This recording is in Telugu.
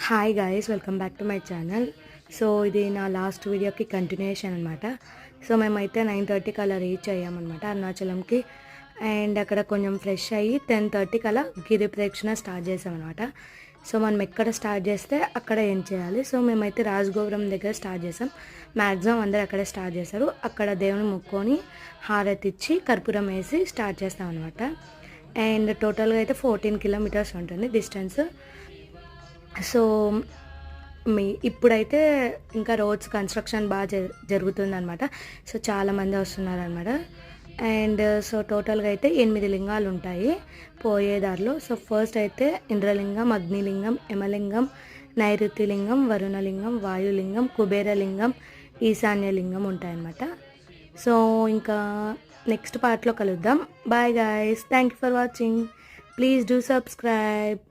Hi guys, welcome back to my channel. So ఇది నా లాస్ట్ వీడియోకి కంటిన్యూషన్ అనమాట. సో మేమైతే 9:30కి అలా రీచ్ అయ్యామన్నమాట అరుణాచలంకి. అండ్ అక్కడ కొంచెం ఫ్రెష్ అయ్యి 10:30కి అలా గిరి ప్రదక్షిణ స్టార్ట్ చేసామన్నమాట. సో మనం ఎక్కడ స్టార్ట్ చేస్తే అక్కడ ఏం చేయాలి. సో మేమైతే రాజగోపురం దగ్గర స్టార్ట్ చేసాం. మ్యాక్సిమం అందరు అక్కడే స్టార్ట్ చేశారు. అక్కడ దేవుని మొక్కుకొని హారతి ఇచ్చి కర్పూరం వేసి స్టార్ట్ చేస్తాం అనమాట. అండ్ టోటల్గా అయితే 14 కిలోమీటర్స్ ఉంటుంది డిస్టెన్స్. సో ఇప్పుడైతే ఇంకా రోడ్స్ కన్స్ట్రక్షన్ బాగా జరుగుతుందన్నమాట. సో చాలామంది వస్తున్నారనమాట. అండ్ సో టోటల్గా అయితే 8 లింగాలు ఉంటాయి పోయేదారిలో. సో ఫస్ట్ అయితే ఇంద్రలింగం, అగ్నిలింగం, యమలింగం, నైరుతిలింగం, వరుణలింగం, వాయులింగం, కుబేరలింగం, ఈశాన్యలింగం ఉంటాయన్నమాట. సో ఇంకా నెక్స్ట్ పార్ట్లో కలుద్దాం. Bye guys, thank you for watching. Please do subscribe.